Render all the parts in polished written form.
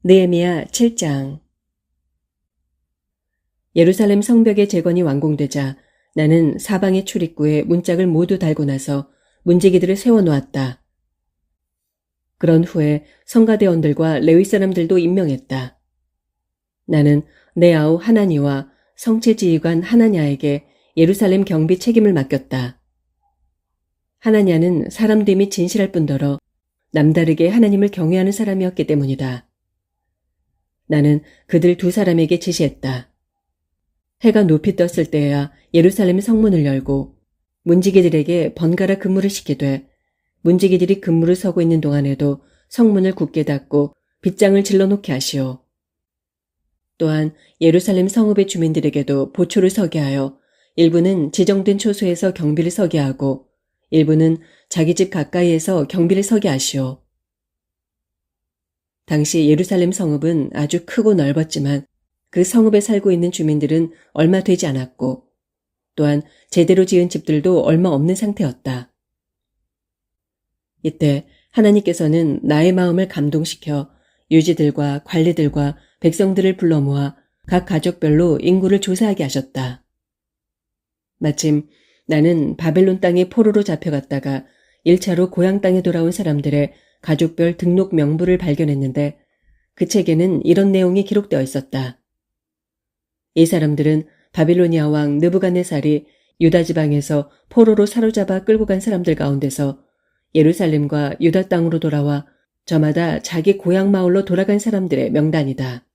느헤미야 7장. 예루살렘 성벽의 재건이 완공되자 나는 사방의 출입구에 문짝을 모두 달고 나서 문지기들을 세워놓았다. 그런 후에 성가대원들과 레위 사람들도 임명했다. 나는 내 아우 하나니와 성체지휘관 하나냐에게 예루살렘 경비 책임을 맡겼다. 하나냐는 사람됨이 및 진실할 뿐더러 남다르게 하나님을 경외하는 사람이었기 때문이다. 나는 그들 두 사람에게 지시했다. 해가 높이 떴을 때에야 예루살렘 성문을 열고 문지기들에게 번갈아 근무를 시키되 문지기들이 근무를 서고 있는 동안에도 성문을 굳게 닫고 빗장을 질러놓게 하시오. 또한 예루살렘 성읍의 주민들에게도 보초를 서게 하여 일부는 지정된 초소에서 경비를 서게 하고 일부는 자기 집 가까이에서 경비를 서게 하시오. 당시 예루살렘 성읍은 아주 크고 넓었지만 그 성읍에 살고 있는 주민들은 얼마 되지 않았고 또한 제대로 지은 집들도 얼마 없는 상태였다. 이때 하나님께서는 나의 마음을 감동시켜 유지들과 관리들과 백성들을 불러 모아 각 가족별로 인구를 조사하게 하셨다. 마침 나는 바벨론 땅에 포로로 잡혀갔다가 1차로 고향 땅에 돌아온 사람들의 가족별 등록 명부를 발견했는데 그 책에는 이런 내용이 기록되어 있었다. 이 사람들은 바빌로니아 왕 느부갓네살이 유다 지방에서 포로로 사로잡아 끌고 간 사람들 가운데서 예루살렘과 유다 땅으로 돌아와 저마다 자기 고향 마을로 돌아간 사람들의 명단이다.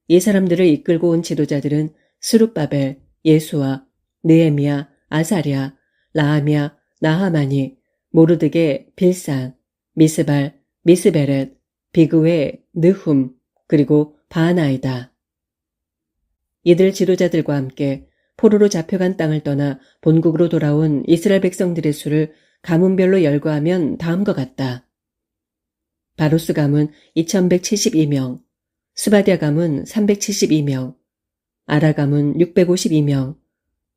이 사람들을 이끌고 온 지도자들은 스룹바벨, 예수아, 느헤미야, 아사랴, 라하미야, 나하마니, 모르드게, 빌산, 미스발, 미스베렛, 비그웨, 느훔, 그리고 바하나이다. 이들 지도자들과 함께 포로로 잡혀간 땅을 떠나 본국으로 돌아온 이스라엘 백성들의 수를 가문별로 열거하면 다음과 같다. 바로스 가문 2172명, 스바디아 가문 372명, 아라 가문 652명,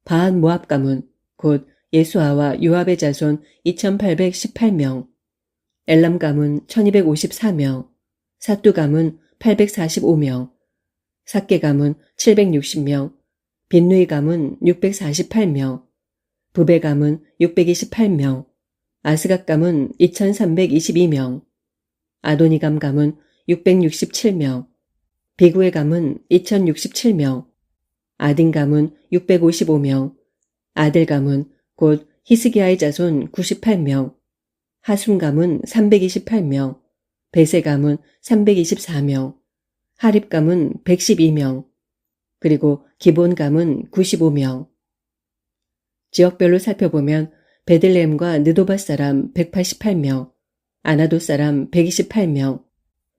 바한 모압 가문 곧 예수아와 요압의 자손 2818명, 엘람 가문 1254명, 사뚜 가문 845명, 삭게 가문 760명, 빈누이 가문 648명, 부베 가문 628명, 아스갓 가문 2322명, 아도니감 가문 667명, 비구의 가문 2067명, 아딘 가문 655명, 아델 가문 곧 히스기야의 자손 98명, 하숨 가문 328명, 베세 가문 324명, 하립 가문 112명, 그리고 기본 가문 95명. 지역별로 살펴보면 베들레헴과 느도바 사람 188명, 아나도 사람 128명,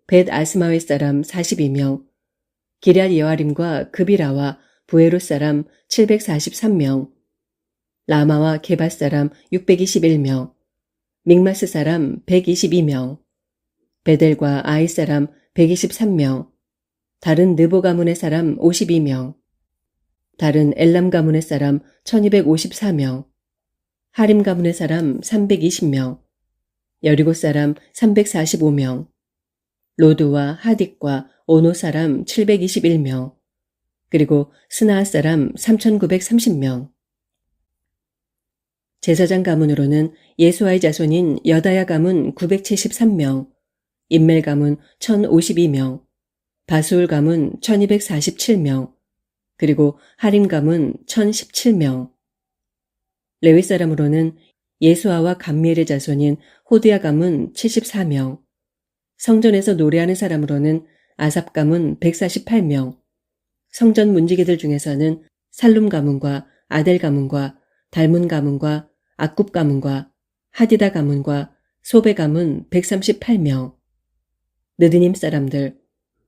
벳 아스마웨 사람 42명, 기럇 여아림과 그비라와 부에롯 사람 743명, 라마와 게바 사람 621명, 믹마스 사람 122명, 베델과 아이 사람 123명, 다른 느보 가문의 사람 52명, 다른 엘람 가문의 사람 1254명, 하림 가문의 사람 320명, 여리고 사람 345명, 로드와 하딕과 오노 사람 721명, 그리고 스나아 사람 3930명. 제사장 가문으로는 예수아의 자손인 여다야 가문 973명, 인멜 가문 1052명, 바수울 가문 1247명, 그리고 하림 가문 1017명. 레위 사람으로는 예수아와 감미엘의 자손인 호드야 가문 74명, 성전에서 노래하는 사람으로는 아삽 가문 148명, 성전 문지기들 중에서는 살룸 가문과 아델 가문과 달문 가문과 악굽 가문과 하디다 가문과 소베 가문 138명, 느드님 사람들,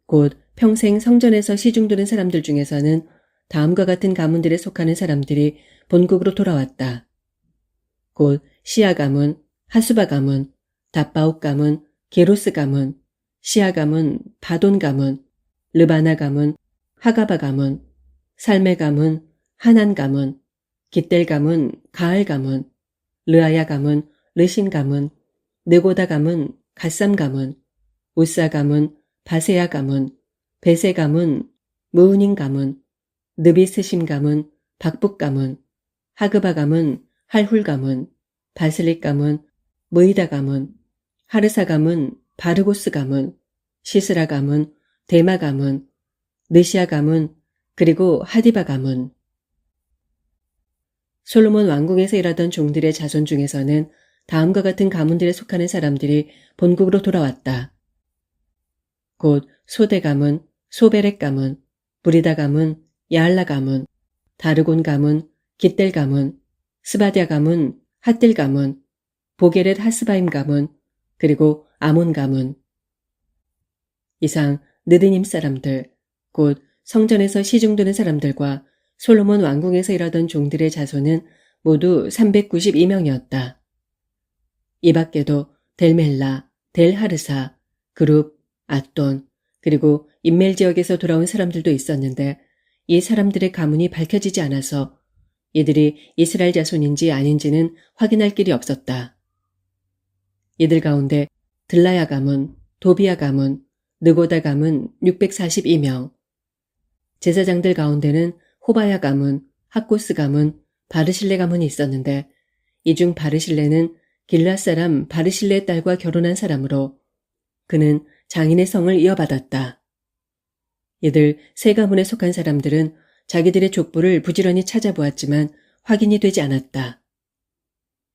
곧 평생 성전에서 시중 두는 사람들 중에서는 다음과 같은 가문들에 속하는 사람들이 본국으로 돌아왔다. 곧 시아 가문, 하수바 가문, 다바옥 가문, 게로스 가문, 시아 가문, 바돈 가문, 르바나 가문, 하가바 가문, 살메 가문, 하난 가문, 깃델 가문, 가알 가문, 르아야 가문, 르신 가문, 느고다 가문, 갓삼 가문, 우사 가문, 바세야 가문, 베세 가문, 무은인 가문, 느비스심 가문, 박북 가문, 하그바 가문, 할훌 가문, 바슬릭 가문, 무이다 가문, 하르사 가문, 바르고스 가문, 시스라 가문, 데마 가문, 느시아 가문, 그리고 하디바 가문. 솔로몬 왕궁에서 일하던 종들의 자손 중에서는 다음과 같은 가문들에 속하는 사람들이 본국으로 돌아왔다. 곧 소대 가문, 소베렉 가문, 부리다 가문, 야알라 가문, 다르곤 가문, 깃델 가문, 스바디아 가문, 핫딜 가문, 보게렛 하스바임 가문, 그리고 아몬 가문. 이상 느드님 사람들, 곧 성전에서 시중드는 사람들과 솔로몬 왕궁에서 일하던 종들의 자손은 모두 392명이었다. 이 밖에도 델멜라, 델하르사, 그룹, 앗돈, 그리고 인멜 지역에서 돌아온 사람들도 있었는데 이 사람들의 가문이 밝혀지지 않아서 이들이 이스라엘 자손인지 아닌지는 확인할 길이 없었다. 이들 가운데 들라야 가문, 도비야 가문, 느고다 가문 642명, 제사장들 가운데는 호바야 가문, 학고스 가문, 바르실레 가문이 있었는데 이 중 바르실레는 길랏 사람 바르실레의 딸과 결혼한 사람으로 그는 장인의 성을 이어받았다. 이들 세 가문에 속한 사람들은 자기들의 족보를 부지런히 찾아보았지만 확인이 되지 않았다.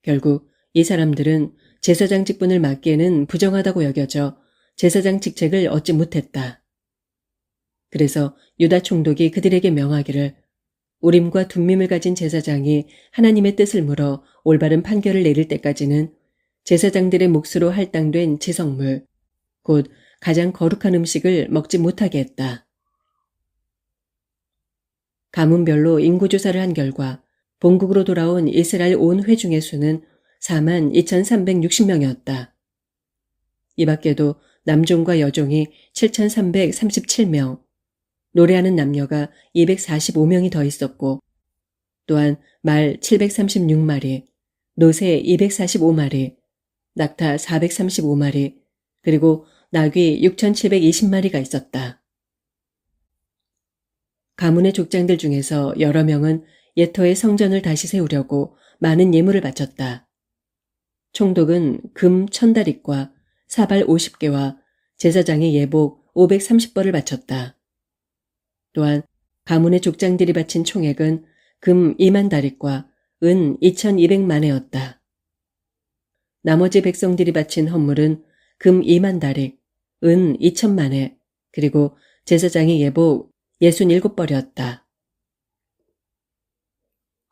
결국 이 사람들은 제사장 직분을 맡기에는 부정하다고 여겨져 제사장 직책을 얻지 못했다. 그래서 유다 총독이 그들에게 명하기를 우림과 둠밈을 가진 제사장이 하나님의 뜻을 물어 올바른 판결을 내릴 때까지는 제사장들의 몫으로 할당된 지성물, 곧 가장 거룩한 음식을 먹지 못하게 했다. 가문별로 인구조사를 한 결과 본국으로 돌아온 이스라엘 온 회중의 수는 42,360명이었다. 이 밖에도 남종과 여종이 7,337명, 노래하는 남녀가 245명이 더 있었고 또한 말 736마리, 노새 245마리, 낙타 435마리, 그리고 나귀 6,720마리가 있었다. 가문의 족장들 중에서 여러 명은 예터의 성전을 다시 세우려고 많은 예물을 바쳤다. 총독은 금 1000다릭과 사발 50개와 제사장의 예복 530벌을 바쳤다. 또한 가문의 족장들이 바친 총액은 금 2만 다릭과 은 2200만회였다. 나머지 백성들이 바친 헌물은 금 2만 다릭, 은 2000만회, 그리고 제사장의 예복 67벌이었다.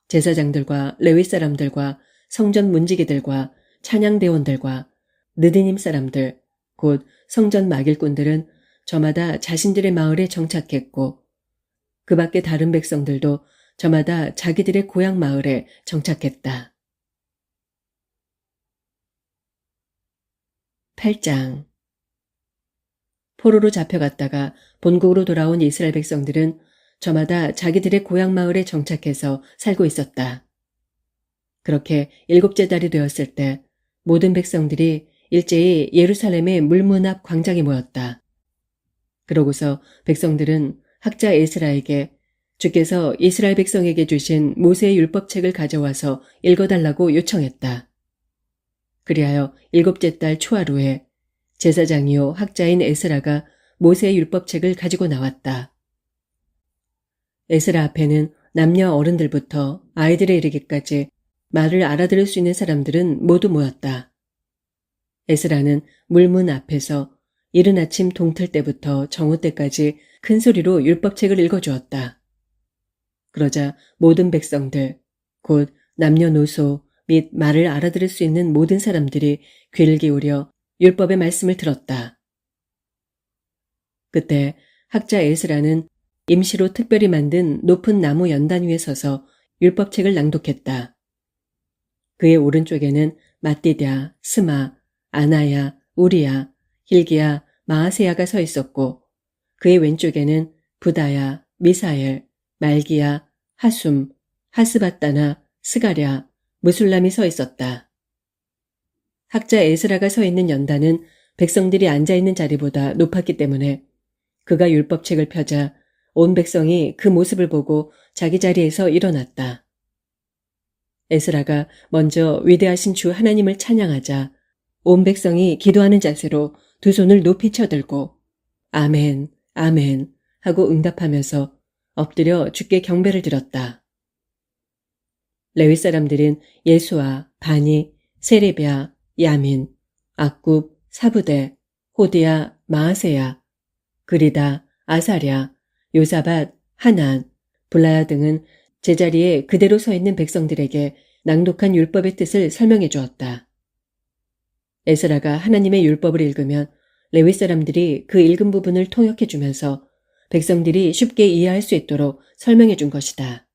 제사장들과 레위 사람들과 성전 문지기들과 찬양대원들과 느디님 사람들, 곧 성전 막일꾼들은 저마다 자신들의 마을에 정착했고 그 밖에 다른 백성들도 저마다 자기들의 고향 마을에 정착했다. 8장. 포로로 잡혀갔다가 본국으로 돌아온 이스라엘 백성들은 저마다 자기들의 고향 마을에 정착해서 살고 있었다. 그렇게 7째 달이 되었을 때 모든 백성들이 일제히 예루살렘의 물문 앞 광장에 모였다. 그러고서 백성들은 학자 에스라에게 주께서 이스라엘 백성에게 주신 모세의 율법책을 가져와서 읽어달라고 요청했다. 그리하여 7째 달 초하루에 제사장이요 학자인 에스라가 모세의 율법책을 가지고 나왔다. 에스라 앞에는 남녀 어른들부터 아이들에 이르기까지 말을 알아들을 수 있는 사람들은 모두 모였다. 에스라는 물문 앞에서 이른 아침 동틀 때부터 정오 때까지 큰 소리로 율법책을 읽어주었다. 그러자 모든 백성들, 곧 남녀노소 및 말을 알아들을 수 있는 모든 사람들이 귀를 기울여 율법의 말씀을 들었다. 그때 학자 에스라는 임시로 특별히 만든 높은 나무 연단 위에 서서 율법책을 낭독했다. 그의 오른쪽에는 마띠랴, 스마, 아나야, 우리야, hil기야, 마아세야가 서 있었고 그의 왼쪽에는 부다야, 미사엘, 말기야, 하숨, 하스바따나, 스가랴, 무술람이 서 있었다. 학자 에스라가 서 있는 연단은 백성들이 앉아있는 자리보다 높았기 때문에 그가 율법책을 펴자 온 백성이 그 모습을 보고 자기 자리에서 일어났다. 에스라가 먼저 위대하신 주 하나님을 찬양하자 온 백성이 기도하는 자세로 두 손을 높이 쳐들고 아멘, 아멘 하고 응답하면서 엎드려 주께 경배를 드렸다. 레위 사람들은 예수아, 바니, 세레비아, 야민, 악굽, 사부대, 호디야, 마아세야, 그리다, 아사랴, 요사밧, 하난, 블라야 등은 제자리에 그대로 서 있는 백성들에게 낭독한 율법의 뜻을 설명해 주었다. 에스라가 하나님의 율법을 읽으면 레위 사람들이 그 읽은 부분을 통역해 주면서 백성들이 쉽게 이해할 수 있도록 설명해 준 것이다.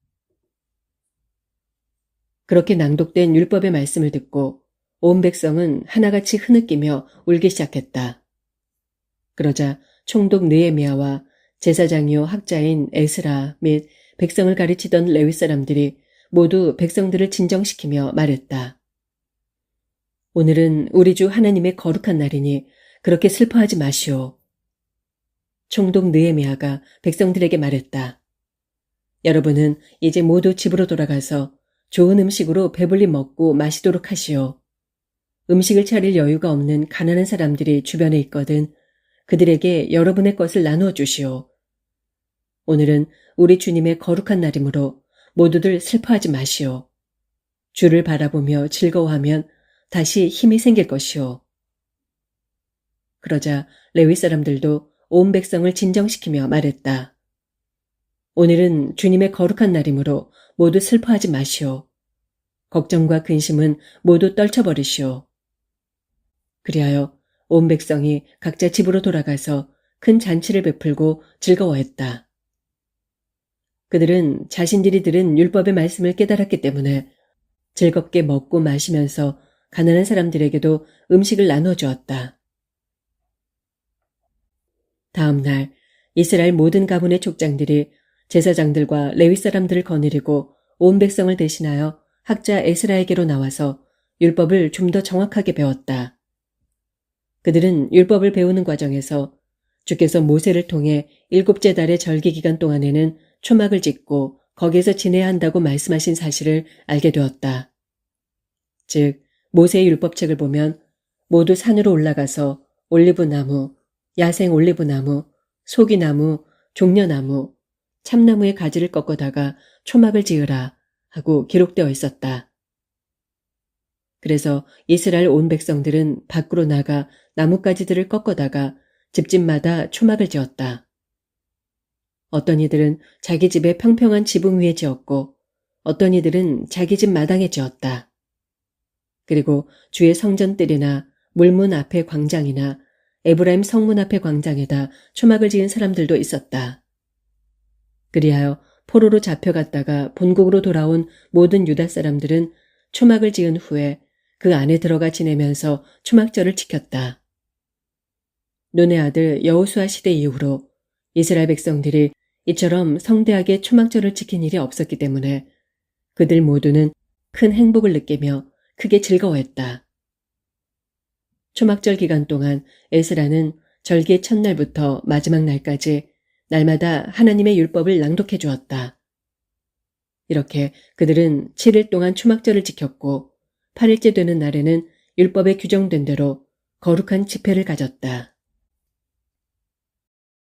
그렇게 낭독된 율법의 말씀을 듣고 온 백성은 하나같이 흐느끼며 울기 시작했다. 그러자 총독 느헤미야와 제사장이요 학자인 에스라 및 백성을 가르치던 레위 사람들이 모두 백성들을 진정시키며 말했다. 오늘은 우리 주 하나님의 거룩한 날이니 그렇게 슬퍼하지 마시오. 총독 느헤미야가 백성들에게 말했다. 여러분은 이제 모두 집으로 돌아가서 좋은 음식으로 배불리 먹고 마시도록 하시오. 음식을 차릴 여유가 없는 가난한 사람들이 주변에 있거든 그들에게 여러분의 것을 나누어 주시오. 오늘은 우리 주님의 거룩한 날이므로 모두들 슬퍼하지 마시오. 주를 바라보며 즐거워하면 다시 힘이 생길 것이오. 그러자 레위 사람들도 온 백성을 진정시키며 말했다. 오늘은 주님의 거룩한 날이므로 모두 슬퍼하지 마시오. 걱정과 근심은 모두 떨쳐버리시오. 그리하여 온 백성이 각자 집으로 돌아가서 큰 잔치를 베풀고 즐거워했다. 그들은 자신들이 들은 율법의 말씀을 깨달았기 때문에 즐겁게 먹고 마시면서 가난한 사람들에게도 음식을 나누어 주었다. 다음 날 이스라엘 모든 가문의 족장들이 제사장들과 레위 사람들을 거느리고 온 백성을 대신하여 학자 에스라에게로 나와서 율법을 좀 더 정확하게 배웠다. 그들은 율법을 배우는 과정에서 주께서 모세를 통해 7째 달의 절기 기간 동안에는 초막을 짓고 거기에서 지내야 한다고 말씀하신 사실을 알게 되었다. 즉 모세의 율법책을 보면 모두 산으로 올라가서 올리브나무, 야생 올리브나무, 소기나무, 종려나무, 참나무의 가지를 꺾어다가 초막을 지으라 하고 기록되어 있었다. 그래서 이스라엘 온 백성들은 밖으로 나가 나뭇가지들을 꺾어다가 집집마다 초막을 지었다. 어떤 이들은 자기 집의 평평한 지붕 위에 지었고 어떤 이들은 자기 집 마당에 지었다. 그리고 주의 성전뜰이나 물문 앞의 광장이나 에브라임 성문 앞의 광장에다 초막을 지은 사람들도 있었다. 그리하여 포로로 잡혀갔다가 본국으로 돌아온 모든 유다 사람들은 초막을 지은 후에 그 안에 들어가 지내면서 초막절을 지켰다. 눈의 아들 여호수아 시대 이후로 이스라엘 백성들이 이처럼 성대하게 초막절을 지킨 일이 없었기 때문에 그들 모두는 큰 행복을 느끼며 크게 즐거워했다. 초막절 기간 동안 에스라는 절기의 첫날부터 마지막 날까지 날마다 하나님의 율법을 낭독해 주었다. 이렇게 그들은 7일 동안 초막절을 지켰고 8일째 되는 날에는 율법에 규정된 대로 거룩한 집회를 가졌다.